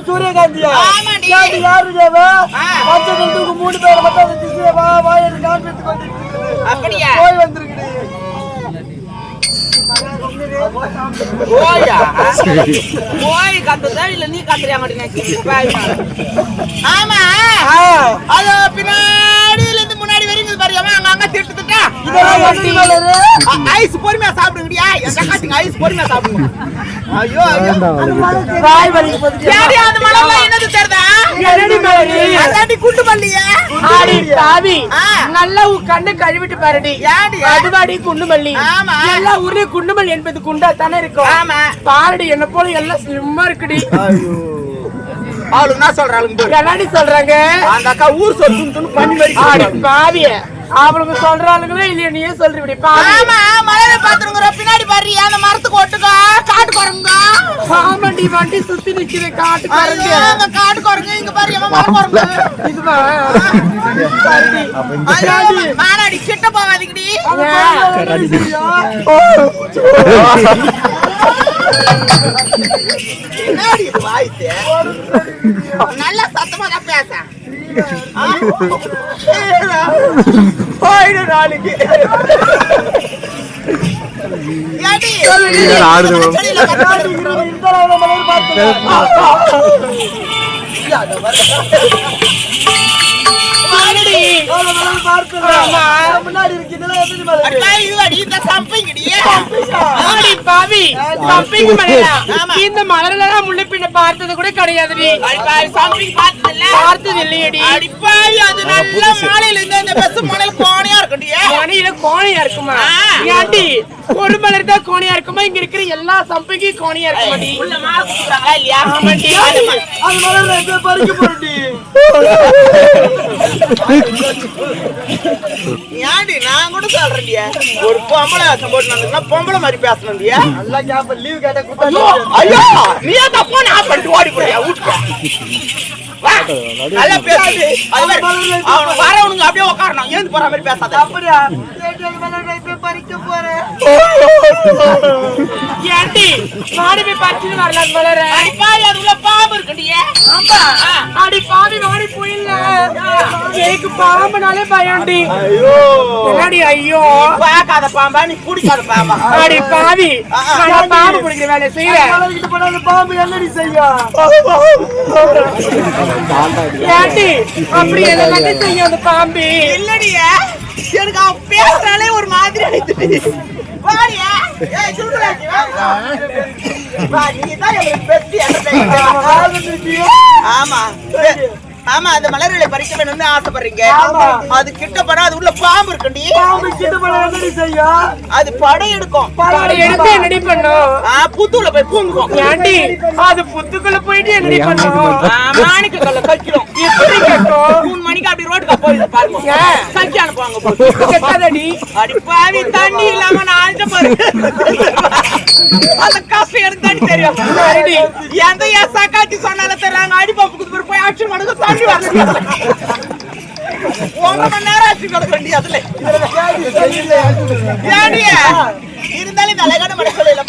சூரியகாந்தியா யாரு தேவா மொத்தத்துக்கு 3 பேர் மட்டும் அந்த திசையை வா வா என்று காண்பித்துக் கொண்டிருக்கிறது. அப்படியே போய் வந்திருக்கிறேன். போய் கத்துதா இல்ல நீ கத்துறியா மாட்டேங்க. ஆமா அது பின்னாடில இருந்து முன்னாடி வரைக்கும் பாருங்க அங்க திட்டு திட்டா ஐஸ் பொறுமையா சாப்பிடுங்கடியா ஐஸ் பொறுமையா சாப்பிடுங்க. ஐயோ வாய் வலிக்கு போகுது. யாரு அந்த மலர்ல என்னது தெரியுதா? என்னடி மலரி? அதாடி குண்டு மல்லியே. ஆடி பாவி நல்லா கண்ணு கழுவிட்டு பாருடி. யாடி அதுவாடி குண்டு மல்லி. ஆமா எல்லா ஊர்லயும் குண்டு மல்லி என்பது குண்டா தானே இருக்கும். ஆமா பாருடி என்ன போல எல்லாம் ஸ்லிம்மா இருக்குடி. ஐயோ ஆளு என்ன சொல்றாங்க? என்னடி சொல்றாங்க? அந்த அக்கா ஊர் சொல்லுன்னு பண்ணி வரி. ஆடி பாவிய அவளுக்கு சொல்றாளுங்களே இல்லையா நீயே சொல்றீடி. ஆமா மலரை பாத்துருங்க பின்னாடி பாரு அந்த மரத்துக்கு ஒட்டுக்கா காட்டு பாருங்க. ஆமா வண்டி வண்டி சுத்தி நிக்குது காட்டு காட்டு குரங்கு இங்க பாரு இதுவா மானாடி கிட்ட போகாதீங்கடி என்னடி வாய்ஸ் நல்ல சத்தமா தான் பேச போயிடு நாளைக்கு இந்த மலர்ல முன்ன பின்ன பார்த்தது கூட கிடையாது பார்த்தது இல்லையடி அது நல்ல மாலையில இருந்து அந்த பஸ் மணல் கோணையா மணியில கோணையா இருக்குமா ஏண்டி ஒரு மலர் தான் கோணையா இருக்குமா இங்க இருக்கிற எல்லா சம்பைக்கும் கோணையா இருக்குமாடி உள்ள மாலை குடுக்குறாங்களா இல்லையா அது மலர்ல பறிக்க போறடி ஏன்டி நான் கூட சொல்றேன்டியா ஒரு பொம்பளை போட்டு வந்தா பொம்பளை மாதிரி பேசணும்டியா நல்லா கேப்ப லீவ் கேட்ட குத்தா ஐயோ நீ தான் போன் ஆஃப் பண்ணிட்டு ஓடி போறியா வீட்டுக்கு நல்லா பேசுது அவன் வரவனுங்க அப்படியே உட்காரணும் ஏந்து போற மாதிரி பேசாத அப்படியா மலர் பறிக்க போறேன் ஏன்டி மாடி போய் பறிச்சுட்டு வரலாம் மலர பாய் அதுல பாம்பு இருக்குடியே ஆமா அடி பாவி மாடி போயில்ல எனக்கு பாம்புனாலே பயம்டி ஐயோ என்னடி ஐயோ பாக்காத பாம்பா நீ குடிக்காத பாம்பா அடி பாவி நான் பாம்பு குடிக்கிற வேலை செய்யறேன் மலர்கிட்ட போனா அந்த பாம்பு என்னடி செய்யும் ஏன்டி அப்படி என்ன கட்டி செய்யும் அந்த பாம்பு இல்லடியே எனக்கு அவன் பேசுறாலே ஒரு மாதிரி ஆயிடுச்சு வாடியா ஏய் சுடுறாச்சி வா நீ தான் எனக்கு பெஸ்ட் என்ன ஆமா ஆமா அந்த மலர்களை பறிக்க வேணும்னு ஆசைப்படுறீங்க அது கிட்ட போனா அது உள்ள பாம்பு இருக்குடி பாம்பு கிட்ட போனா என்னடி செய்யும் அது படை எடுக்கும் படை எடுத்து என்னடி பண்ணும் புத்துக்குள்ள போய் பூங்குவோம் ஏன்டி அது புத்துக்குள்ள போயிட்டு என்னடி பண்ணும் மாணிக்க கல்ல கக்கிரும் எப்படி கேட்கும் 3 மணிக்கு அப்படி ரோட்டுக்கு போய் பாருங்க கக்கி அனுப்புவாங்க கேட்காதடி அடி பாவி தண்ணி இல்லாம நான் அழுத பாரு அந்த காஃபி எனக்கு தண்ணி தெரியும் எந்த சக்காச்சி சொன்னால தர்றாங்க அடி பம்புக்கு போய் ஆக்ஷன் பண்ணுங்க தண்ணி வரல 1 மணி நேரம் ஆச்சு கொடுக்க வேண்டிய அதுல ஏடியா இருந்தாலும் தலைகான மனசுல இல்ல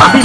अभी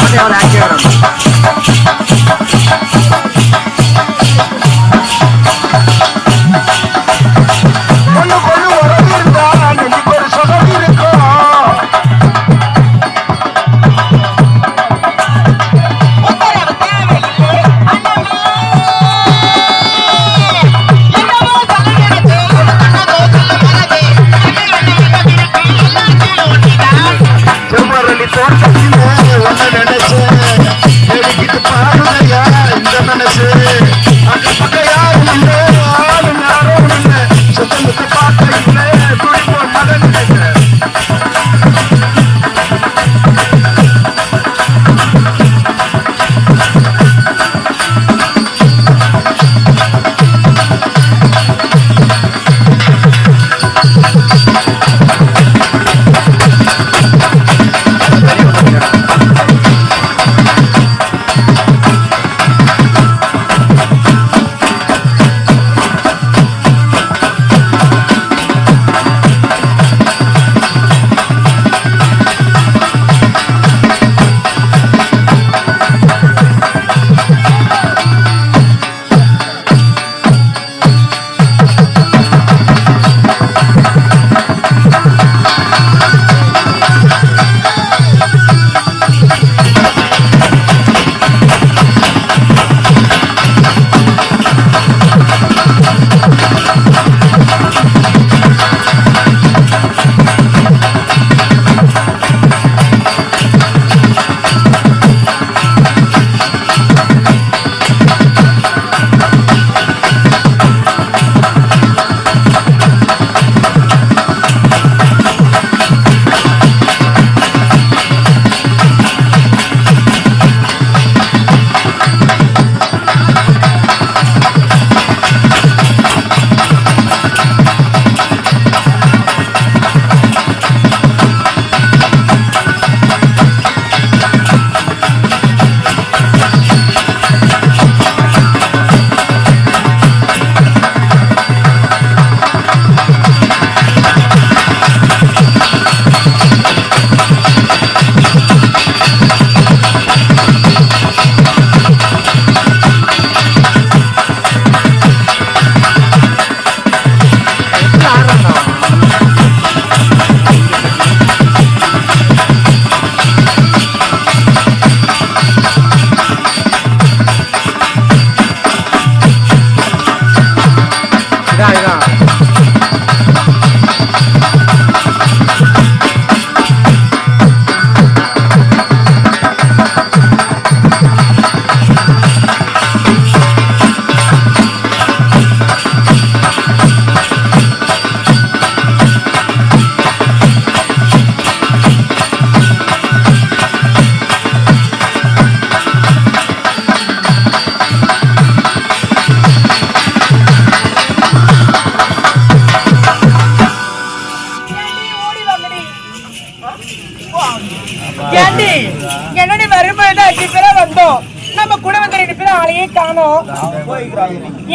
என்னடி வரும்போது 5 பேரா வந்தோம். நம்ம கூட வந்து 2 பேரும் ஆளையே காணோம்.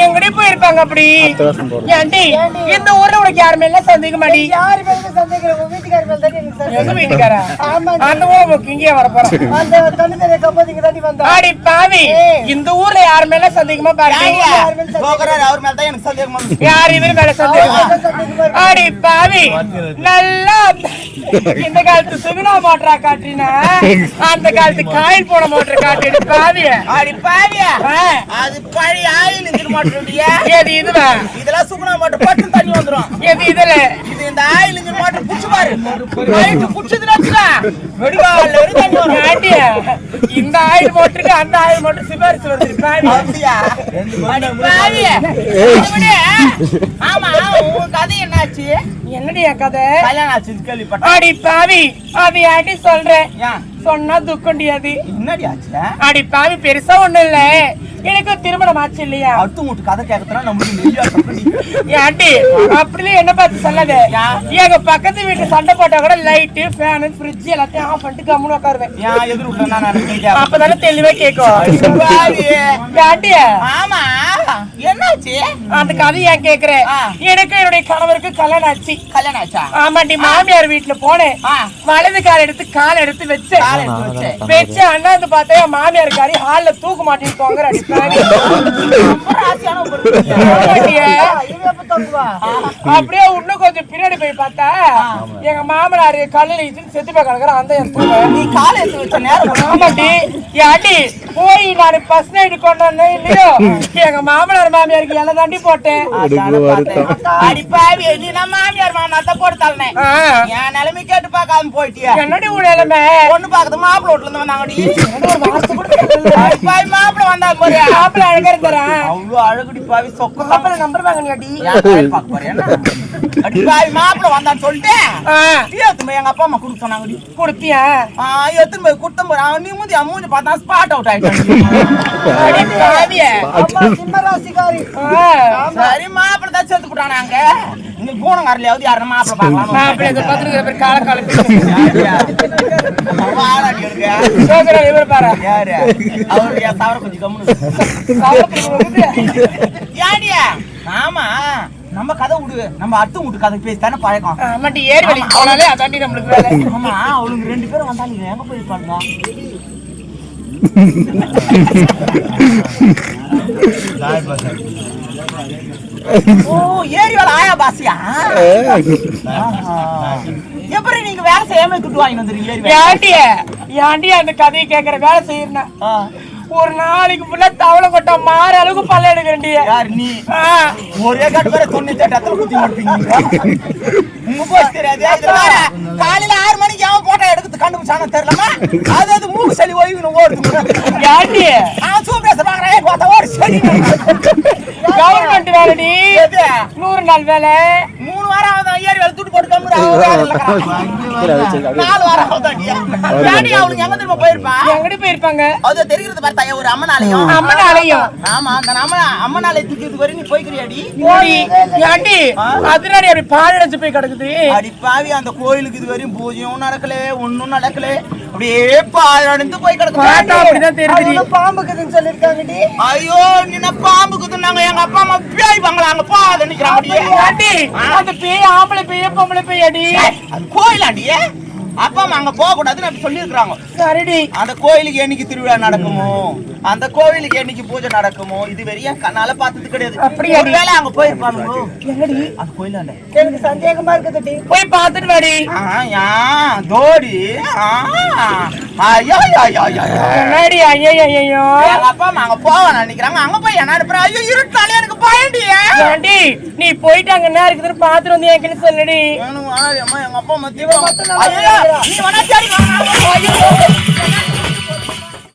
எங்கடி போயிருப்பாங்க அப்படி? ஏண்டி இந்த ஊர்ல உனக்கு யாருமே இல்ல சந்தேகமாடி? யாரு மேல சந்தேகம்? உங்க வீட்டுக்கார மேல தான் எனக்கு சந்தேகம். எங்க வீட்டுக்காரா? ஆமா. அந்த ஊர்ல இங்கே வர போறோம். அந்த தண்ணிதே கப்பதிங்க தாண்டி வந்தோம். ஆடி பாவி, இந்த ஊர்ல யார் மேல சந்தேகமா பாருங்க. போகறாரு அவர் மேல தான் எனக்கு சந்தேகம். யார் இவரு மேல சந்தேகம்? ஆடி பாவி, நல்லா இந்த காலத்து சுகுணா மோட்டரா காட்டினா அந்த காலத்து காயில் போன மோட்டர் காட்டி பாவிய. ஆடி பாவிய, அது பழைய ஆயில் இன்ஜின் மோட்டர். ஏது இதுவா? இதெல்லாம் சுகுணா மோட்டர் பட்டு தண்ணி வந்துரும். எது இதுல? இது இந்த ஆயில் இன்ஜின் மோட்டர் புடிச்சு பாரு. ஆயில் புடிச்சதுனா வெடிவால ஒரு தண்ணி வரும். ஆடியா, இந்த ஆயில் மோட்டருக்கு அந்த ஆயில் மோட்டர் சிபாரிசு வருது பாவி. அப்படியா? ஆடி பாவிய. ஆமா, உங்க கதை என்னாச்சு? என்னடி கதை? கல்யாணம் ஆச்சு கேள்விப்பட்டேன். ஆடி பாவி, அது ஆண்டி சொல்றேன். சொன்னா துக்கண்டியாது. என்னடி ஆச்சு? ஆடி பாவி, பெருசா ஒண்ணு இல்ல, எனக்கு திருமணம் ஆச்சு இல்லையா? அடுத்து உங்க கதை கேட்கறதுனா நம்மளுக்கு ஆண்டி அப்படியே என்ன பார்த்து சொல்லாத. எங்க பக்கத்து வீட்டு சண்டை போட்டா கூட லைட்டு ஃபேனு ஃப்ரிட்ஜ் எல்லாத்தையும் ஆஃப் பண்ணிட்டு கம்முன்னு உட்காருவேன். அப்பதானே தெளிவா கேட்கும். ஆண்டி ஆமா, என்னாச்சு? அந்த கதை ஏன் கேக்குறேன்? எனக்கு என்னுடைய கணவருக்கு கல்யாணம் ஆச்சு. கல்யாணம் ஆச்சா? ஆமாண்டி, மாமியார் வீட்டுல போனேன். வலது கால் எடுத்து வச்சேன். அண்ணாந்து பார்த்தா மாமியார் காரி ஹால்ல தூக்க மாட்டேன்னு போங்க. அப்படியே இன்னும் கொஞ்சம் பின்னாடி போய் பார்த்தா எங்க மாமனாரு கல்லுல செத்து போய் கிடக்குற அந்த நீ கால எடுத்து வச்ச நேரம். ஆமாண்டி, ஏண்டி போய் நான் ஃபர்ஸ்ட் நைட் கொண்டு வந்தேன் இல்லையோ எங்க மாமனார் மாமியாருக்கு எல்லாம் தாண்டி போட்டேன். அடிப்பாவி நீ நம்ம மாமியார் மாமனார் போட்டுத்தாலே என் நிலைமை கேட்டு பார்க்காம போயிட்டியா? என்னடி உன் நிலைமை? பொண்ணு பாக்குறது மாப்பிள்ள வீட்டுல இருந்து வந்தாங்கடி. அடிப்பாவி மாப்பிள்ள வந்தா போறியா? மாப்பிள்ள அழகா இருக்கிறான். அவ்வளவு அழகுடி பாவி சொக்க மாப்பிள்ள நம்பர் வாங்க நீ அடி. அடிப்பாவி மாப்பிள்ள வந்தான்னு சொல்லிட்டு எங்க அப்பா அம்மா கொடுக்க சொன்னாங்கடி. கொடுத்தியா? எத்தனை போய் குத்தம் போறான். நீ முந்தி மூஞ்சி பார்த்தா ஸ்பாட் அவுட் ஆயிட்டாங்க. சரி மாப்பிள்ள தான் சேர்த்து போட்டானாங்க. இங்க பூனங்காரிலாவது யாரும் மாப்பிள்ள பாக்கலாம். மாப்பிள்ள இதை பார்த்துருக்கிற பேர் கால கால வாழாடி இருக்கு. சோதரா இவர் பாரு. யாரு அவருடைய தவற கொஞ்சம் கம்முனு. யாடியா? ஆமா நம்ம கதை விடு. நம்ம அத்து விட்டு கதை பேசி தானே பழக்கம். ஆமாட்டி ஏறி வலி அவனாலே அதாண்டி நம்மளுக்கு வேலை. ஆமா அவளுங்க 2 பேரும் வந்தாங்க. எங்க போயிருப்பாங்க? ஓ ஏரி வேலை ஆயா பாசியா? எப்படி நீங்க வேலை செய்யாம துட்டு வாங்கி வந்துருங்க? ஏரி வேலை ஏன்டி அந்த கதையை கேட்கற வேலை செய்யறேன். ஒரு நாளைக்கு ஃபுல்லா தவளை கொட்ட மாற அளவுக்கு பல்ல எடுக்கிறேன்டி. யார் நீ? ஒரே கட்டு பேர 98 இடத்துல குத்தி மாட்டீங்க. உங்க போஸ் தெரியாது. காலையில 6 மணிக்கு அவன் போட்டோ எடுத்து கண்டுபிடிச்சானு தெரியலமா? அது மூக்கு சளி ஓய்வு ஓடுது. யாண்டி சூப்பர் பாக்குறேன் பார்த்தா ஒரு சளி. கவர்மெண்ட் வேலைடி. 100 நாள் வேலை. 3 வாரம் ஆகுது. ஏரி வேலை துட்டு போட்டு கம்முற. 4 வாரம் ஆகுது. யாண்டி அவளுக்கு எங்க திரும்ப போயிருப்பா? எங்கடி போயிருப்பாங்க? அது தெரிகிறது பார்த்தா ஒரு அம்மனாலயம். அம்மனாலயம்? ஆமா அந்த அம்மனாலயத்துக்கு இது வரை நீ போய்க்கிறியாடி? யாண்டி அதனால அப்படி பாழடைச்சு போய் கிடக்குது. அடி பாவி அந்த கோயிலுக்கு இது வரையும் பூஜையும் நடக்கல ஒன்னும் நடக்கல. அப்படியே பாழடைந்து போய் கிடக்கு. அப்படிதான் தெரியுது. பாம்புக்குதுன்னு சொல்லிருக்காங்கடி. ஐயோ நீ பாம்புக்குது. நாங்க எங்க அப்பா அம்மா பேய் பங்களாங்க போத நிக்கிறாங்கடி. அந்த பேய் ஆம்பளை பேய் பொம்பளை பேய் அடி. அது கோயிலாண்டி. அப்பா அம்மா அங்க போக கூடாதுன்னு சொல்லி இருக்காங்க. சரிடி. அந்த கோயிலுக்கு என்னைக்கு திருவிழா நடக்குமோ அந்த கோவிலுக்கு என்னைக்கு பூஜை நடக்குமோ இது வரையும் கண்ணால பார்த்தது கிடையாது. ஒருவேளை அங்க போயிருப்பாங்க. எங்கடி அந்த கோயிலாண்ட? எனக்கு சந்தேகமா இருக்குது. போய் பார்த்துட்டு வாடி. தோடி என்னடி ஐயோ ஐயோ எங்க அப்பா அம்மா அங்க போக நினைக்கிறாங்க. அங்க போய் என்ன அனுப்புறேன்? ஐயோ இருட்டாலே எனக்கு பயண்டி. நீ போயிட்டு அங்க என்ன இருக்குதுன்னு பாத்துட்டு வந்து என்கிட்ட சொல்லுடி. எங்க அப்பா அம்மா தீவிரம். நீ வேணா